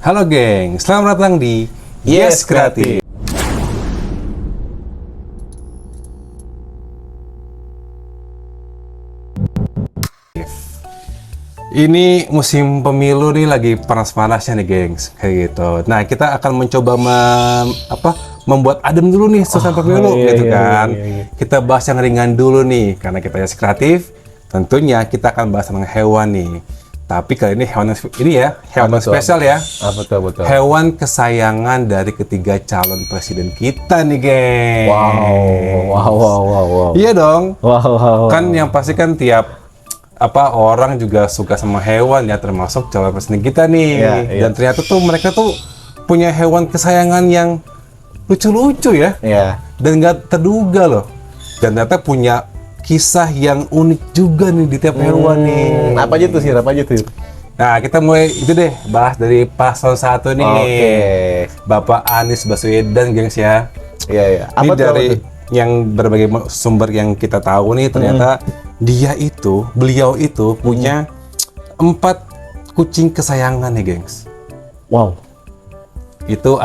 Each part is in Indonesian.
Halo geng, selamat datang di Yes Kreatif. Ini musim pemilu nih lagi panas-panasnya nih gengs, kayak gitu. Nah kita akan mencoba membuat adem dulu nih suasana pemilu gitu kan. Kita bahas yang ringan dulu nih, karena kita Yes Kreatif. Tentunya kita akan bahas tentang hewan nih. Tapi kali ini hewan spesial ya. Betul. Hewan kesayangan dari ketiga calon presiden kita nih, geng. Wow. Iya dong. Wow. Kan yang pasti kan tiap orang juga suka sama hewan ya, termasuk calon presiden kita nih. Iya. Dan ternyata tuh mereka tuh punya hewan kesayangan yang lucu-lucu ya. Iya. Dan nggak terduga loh. Dan ternyata punya kisah yang unik juga nih di tiap hewan nih. Apa aja tuh? Nah, kita mulai itu deh, bahas dari paslon 1 nih. Oke. Bapak Anies Baswedan, gengs ya. Iya. Ini dari yang berbagai sumber yang kita tahu nih, ternyata beliau itu punya 4 kucing kesayangan nih, gengs. Wow. Itu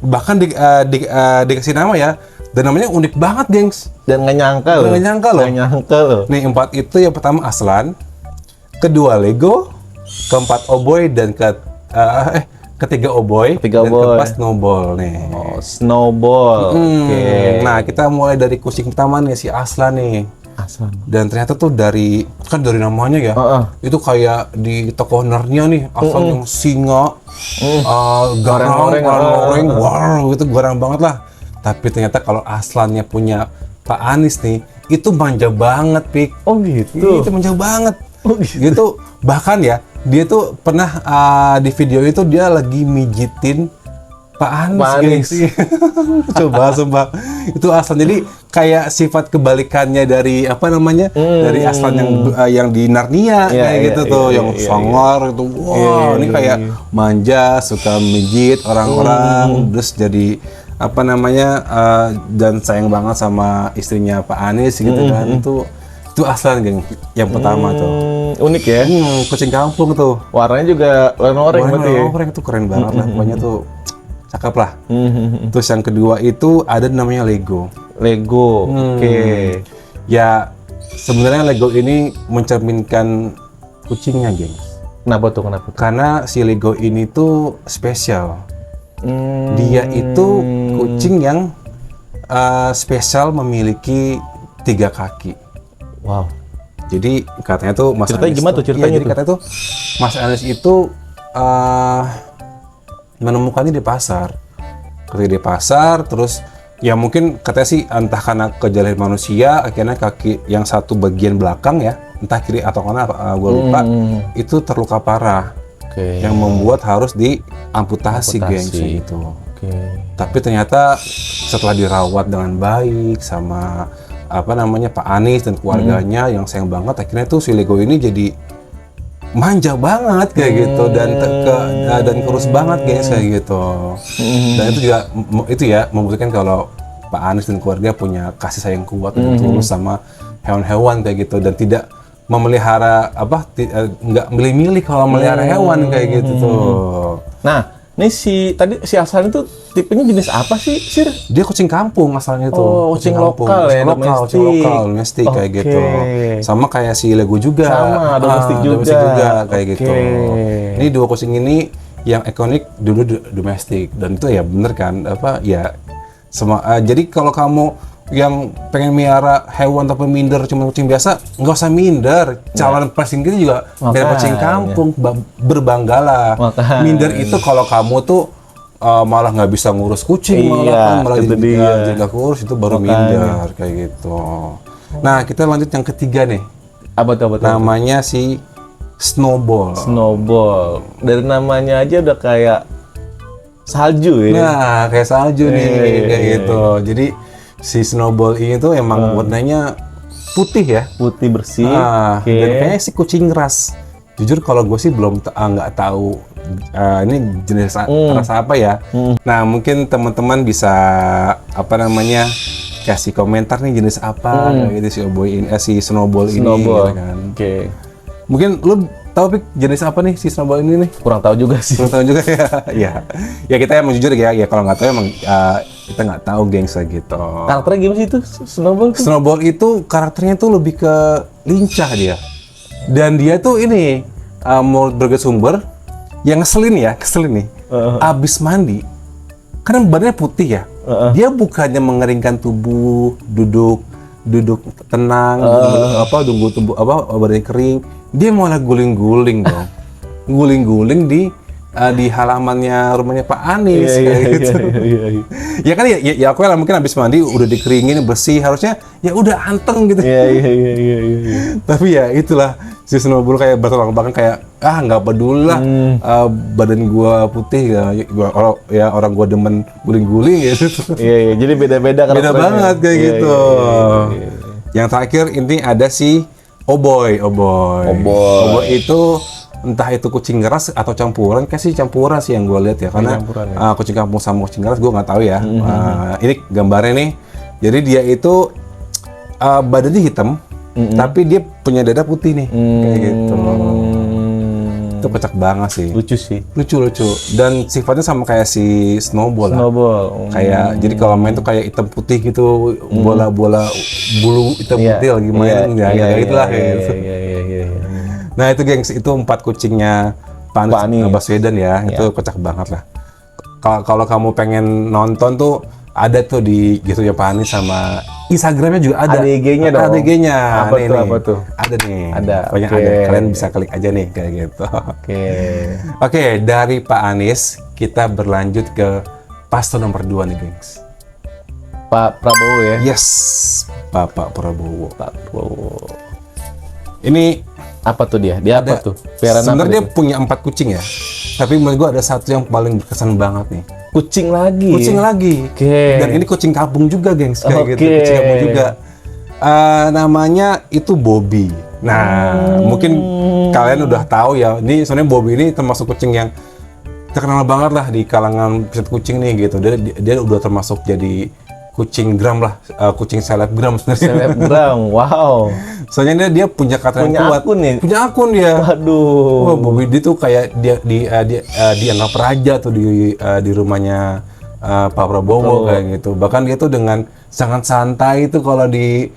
bahkan dikasih nama ya. Dan namanya unik banget, gengs. Dan nggak nyangka loh. Nih 4 itu, yang pertama Aslan, kedua Lego, keempat Oboy, dan ketiga Oboy, dan keempat Snowball nih. Oh, Snowball. Oke. Nah, kita mulai dari kucing pertama nih, si Aslan nih. Aslan. Dan ternyata tuh dari namanya ya, itu kayak di tokoh Narnia nih, Aslan yang singa, garang, wow, itu garang banget lah. Tapi ternyata kalau Aslannya punya Pak Anies nih, itu manja banget, Pik. Oh gitu? Itu manja banget. Oh gitu? Gitu, bahkan ya, dia tuh pernah di video itu dia lagi mijitin Pak Anies. Coba, sumpah. Itu Aslan. Jadi kayak sifat kebalikannya dari dari Aslan yang di Narnia gitu tuh, yang sangar itu. Wow, ini kayak manja, suka mijit orang-orang, terus jadi dan sayang banget sama istrinya Pak Anies gitu kan. Itu Aslan, geng, yang pertama tuh. Unik ya? Kucing kampung tuh. Warnanya juga warna oranye berarti. Warna oranye tuh keren banget lah, pokoknya tuh cakep lah. Terus yang kedua itu ada namanya Lego. Oke. Ya sebenarnya Lego ini mencerminkan kucingnya, geng. Kenapa tuh? Karena si Lego ini tuh spesial. Dia itu kucing yang spesial, memiliki 3 kaki. Wow. Jadi katanya tuh Mas Anies ceritanya jadi katanya tuh Mas Anies itu menemukannya di pasar. Ketika di pasar, terus ya mungkin katanya sih entah karena kejadian manusia, akhirnya kaki yang satu bagian belakang ya, entah kiri atau kanan, gue lupa, itu terluka parah. Yang membuat harus diamputasi, geng, itu. Tapi ternyata setelah dirawat dengan baik sama Pak Anies dan keluarganya yang sayang banget, akhirnya tuh si Lego ini jadi manja banget kayak gitu, dan kurus banget, guys, kayak gitu. Dan itu juga membuktikan kalau Pak Anies dan keluarga punya kasih sayang kuat dan tulus sama hewan-hewan kayak gitu, dan tidak memelihara nggak milih-milih kalau melihara hewan kayak gitu tuh. Nah, ini si Aslan itu tipenya jenis apa sih, Sir? Dia kucing kampung asalnya tuh. Oh, kucing lokal ya, kucing lokal, domestik kayak gitu. Sama kayak si Lego juga. Sama, domestik juga kayak gitu. Ini 2 kucing ini yang ikonik dulu domestik, dan itu ya bener kan, jadi kalau kamu yang pengen miara hewan tapi minder cuma kucing biasa, nggak usah minder. Calon presiden kita juga dari kucing kampung, berbanggalah. Minder itu kalau kamu tuh malah nggak bisa ngurus kucing, malah jadi nggak kurus, itu baru minder kayak gitu. Nah, kita lanjut yang ketiga nih. Apa tuh? Namanya si Snowball. Dari namanya aja udah kayak salju ya. Nah, kayak salju nih, kayak gitu. Jadi si Snowball ini tuh emang warnanya putih ya, putih bersih. Dan kayaknya si kucing ras. Jujur kalau gue sih belum nggak tahu ini jenis rasa apa ya. Nah, mungkin teman-teman bisa kasih komentar nih jenis apa gitu si Snowball ini gitu kan. Mungkin lu tahu Pik, jenis apa nih si snowball ini nih? Kurang tahu juga sih. Belum tahu juga ya. Ya, ya kita emang jujur ya. Ya kalau nggak tahu emang kita nggak tahu gengs gitu. Karakternya gimana sih itu Snowball tuh? Snowball itu karakternya tuh lebih ke lincah dia. Dan dia tuh ini menurut berbagai sumber yang ngeselin nih. Abis mandi, kan badannya putih ya. Dia bukannya mengeringkan tubuh, duduk tenang, tunggu tubuh badannya kering. Dia malah guling-guling dong. Guling-guling di halamannya rumahnya Pak Anies kayak gitu. Iya. Ya kan ya aku lah mungkin habis mandi udah dikeringin bersih, harusnya ya udah anteng gitu. Iya. Tapi ya itulah si Snowball kayak bertolak belakang kayak nggak peduli lah badan gua putih orang gua demen guling-guling gitu. Iya. Jadi beda-beda Beda karakternya. banget kayak Iya, gitu. iya. Yang terakhir ini ada si Oboy. Oboy itu entah itu kucing keras atau campuran, kayak sih campuran sih yang gue lihat ya, karena kucing kampung sama kucing keras gue nggak tahu ya. Ini gambarnya nih, jadi dia itu badannya hitam, tapi dia punya dada putih nih, kayak gitu. Itu kocak banget sih. Lucu sih. Lucu. Dan sifatnya sama kayak si Snowball lah. Kayak jadi kalau main tuh kayak hitam putih gitu, bola-bola bulu hitam putih lagi main, kayak itulah. Iya. Nah itu gengs, itu 4 kucingnya Pak Anies Baswedan ya, itu kocak banget lah. Kalau kamu pengen nonton tuh ada tuh di gitu ya Pak Anies, sama Instagramnya juga ada. Ada IG-nya dong. Ada IG-nya. Apa tuh? Ada nih. Ada. Pokoknya ada. Kalian bisa klik aja nih kayak gitu. Oke, dari Pak Anies kita berlanjut ke paslon nomor 2 nih gengs. Pak Prabowo ya. Yes, Pak Prabowo. Ini apa tuh dia? Dia apa tuh? Sebenarnya dia punya 4 kucing ya. Tapi menurut gua ada satu yang paling berkesan banget nih. Kucing lagi. Dan ini kucing kampung juga, gengs, kayak gitu. Kucing kampung juga. Namanya itu Bobby. Nah, mungkin kalian udah tahu ya. Ini sebenarnya Bobby ini termasuk kucing yang terkenal banget lah di kalangan pecinta kucing nih gitu. Dia udah termasuk jadi kucing gram lah, kucing selebgram sebenarnya. Selebgram, wow. Soalnya dia punya kata yang kuat. Punya akun dia. Waduh. Wah, Bobby dia tuh kayak dia dianggap raja tuh di rumahnya Pak Prabowo kayak gitu. Bahkan dia tuh dengan sangat santai itu kalau lagi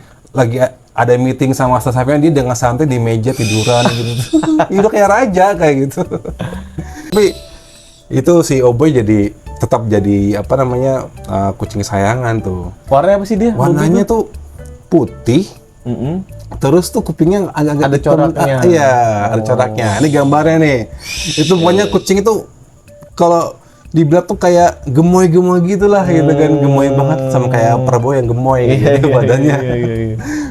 ada meeting sama staff-nya, dia dengan santai di meja tiduran gitu. Itu kayak raja kayak gitu. Tapi itu si Oboy tetap jadi apa namanya kucing kesayangan tuh. Warnanya apa sih dia? Warnanya tuh putih. Terus tuh kupingnya agak-agak ada coraknya. Iya, ada coraknya. Ini gambarnya nih. Itu pokoknya kucing itu kalau dibilang tuh kayak gemoy-gemoy gitulah gitu kan. Gemoy banget sama kayak Prabowo yang gemoy gitu badannya.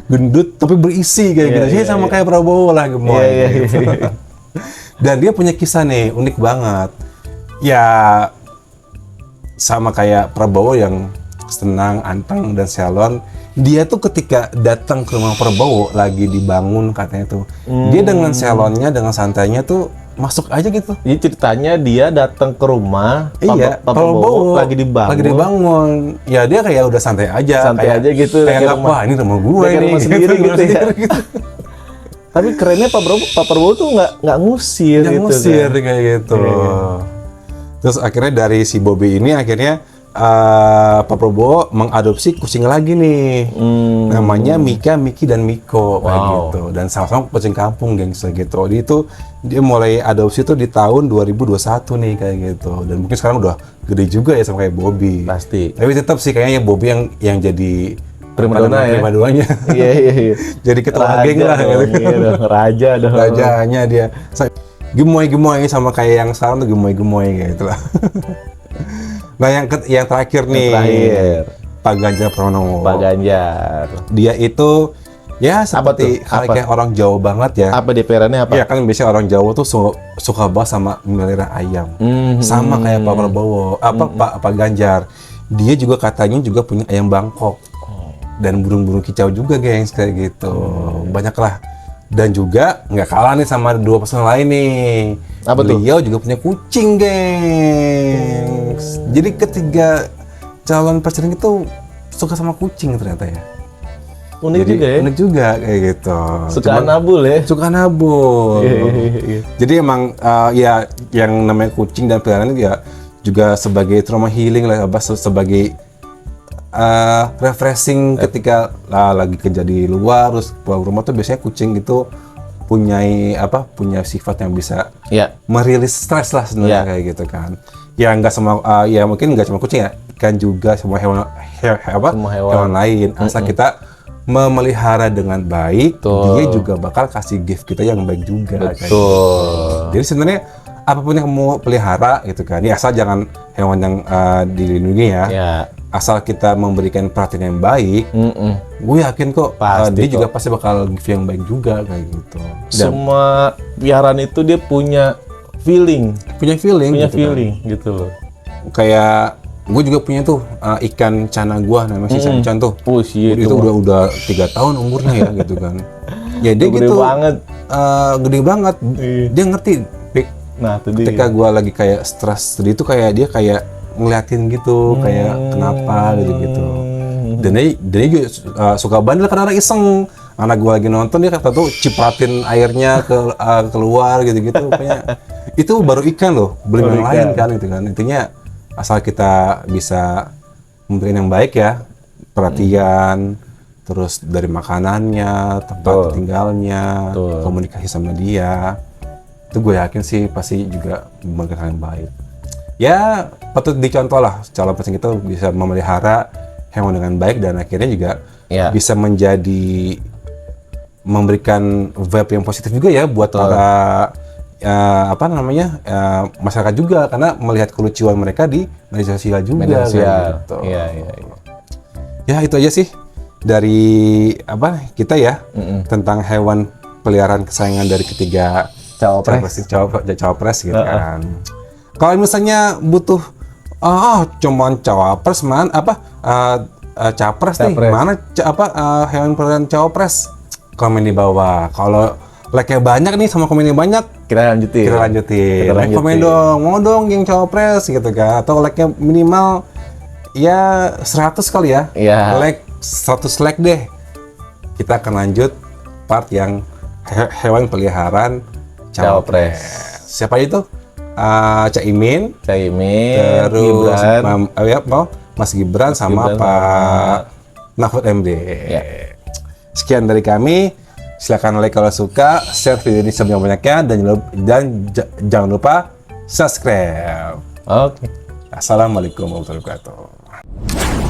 Gendut tapi berisi kayak gitu. Sih sama kayak Prabowo lah gemoy. Gitu. Dan dia punya kisah nih unik banget. Ya sama kayak Prabowo yang senang, anteng dan salon. Dia tuh ketika datang ke rumah Prabowo lagi dibangun katanya tuh, dia dengan salonnya, dengan santainya tuh masuk aja gitu. Jadi ceritanya dia datang ke rumah, Pak Prabowo lagi dibangun. Ya dia kayak udah santai aja gitu. Kayak wah ini rumah gue kayak nih. Rumah sendiri gitu ya. Tapi kerennya Pak Prabowo tuh nggak ngusir gitu. Ngusir kayak gitu. Terus akhirnya dari si Bobby ini akhirnya Pak Prabowo mengadopsi kucing lagi nih, namanya Mika, Miki dan Miko kayak gitu, dan sama-sama kucing kampung gengs gitu. Dia mulai adopsi tuh di tahun 2021 nih kayak gitu, dan mungkin sekarang udah gede juga ya sama kayak Bobby. Pasti. Tapi tetap sih kayaknya Bobby yang jadi prima donanya. Iya. Jadi ketua geng lah. Raja dong. Rajanya dia. Gemoy-gemoy sama kayak yang sekarang tuh gemoy-gemoy kayak gitu lah. Nah yang terakhir nih, Pak Ganjar Pranowo. Pak Ganjar. Dia itu ya seperti kayak orang Jawa banget ya. Apa DPR-nya apa? Ya kan biasanya orang Jawa tuh suka banget sama melihara ayam. Sama kayak Pak Prabowo, Pak Ganjar. Dia juga katanya juga punya ayam Bangkok. Dan burung-burung kicau juga gengs kayak gitu. Banyak lah. Dan juga nggak kalah nih sama 2 pasangan lain nih. Apa tuh? Beliau juga punya kucing, gengs. Jadi ketiga calon presiden itu suka sama kucing ternyata ya. Unik Jadi juga ya. unik juga kayak gitu. Suka nabul ya. Suka nabul. Iya. Jadi emang ya yang namanya kucing dan peliharaan itu ya juga sebagai trauma healing lah, apa sebagai refreshing ketika lagi kerja di luar terus pulang rumah tuh biasanya kucing itu punya sifat yang bisa Iya. merilis stres lah sebenarnya Iya. kayak gitu kan. Ya nggak semua ya mungkin nggak cuma kucing ya, ikan juga semua hewan Semua hewan. hewan lain. Asal kita memelihara dengan baik, Betul. dia juga bakal kasih gift kita yang baik juga. kayak gitu. Betul. Jadi sebenarnya apapun yang kamu pelihara gitu kan, ya asal jangan hewan yang dilindungi ya. Ya. Asal kita memberikan perhatian yang baik, gue yakin kok Pasti dia kok. juga pasti bakal give yang baik juga kayak gitu. Dan Semua peliharaan itu dia punya feeling, punya feeling, gitu kan. gitu loh. Kayak gue juga punya tuh ikan cana gua namanya si Sanchan tuh. Iya Itu udah 3 tahun umurnya ya gitu kan. Ya dia Gede gitu banget. gede banget. Iya. Dia ngerti Pik. Nah, itu dia. Ketika gua lagi kayak stres tadi itu kayak dia kayak ngeliatin gitu kayak kenapa gitu. Dan dia juga suka bandel kadang-kadang iseng. Anak gua lagi nonton dia kata tuh cipratin airnya keluar gitu-gitu pokoknya. Itu baru ikan loh, belum yang lain kan gitu kan. Intinya asal kita bisa memberikan yang baik ya, perhatian, terus dari makanannya, tempat tinggalnya, komunikasi sama dia, itu gue yakin sih pasti juga memberikan hal yang baik. Ya patut dicontoh lah, calon pasien kita bisa memelihara hewan dengan baik dan akhirnya juga bisa menjadi memberikan vibe yang positif juga ya buat para masyarakat juga karena melihat kelucuan mereka di media sosial juga. Media sosial. Gitu. Iya. Ya itu aja sih dari kita ya tentang hewan peliharaan kesayangan dari ketiga cawapres gitu kan. Kalau misalnya butuh cuman cawapres capres nih mana hewan peliharaan cawapres, komen di bawah. Kalau like-nya banyak nih sama komennya banyak, Kita lanjutin. Like, komen dong, mau dong yang cawapres gitu kan. Atau like-nya minimal ya 100 kali ya. Iya. Like 100 like deh. Kita akan lanjut part yang hewan peliharaan cawapres. Siapa itu? Caimin, terus Gibran. Mas Gibran sama Gibran Pak Mahfud MD. Ya. Sekian dari kami. Silakan like kalau suka, share video ini sebanyak-banyaknya dan jangan lupa subscribe. Oke. Assalamualaikum warahmatullahi wabarakatuh.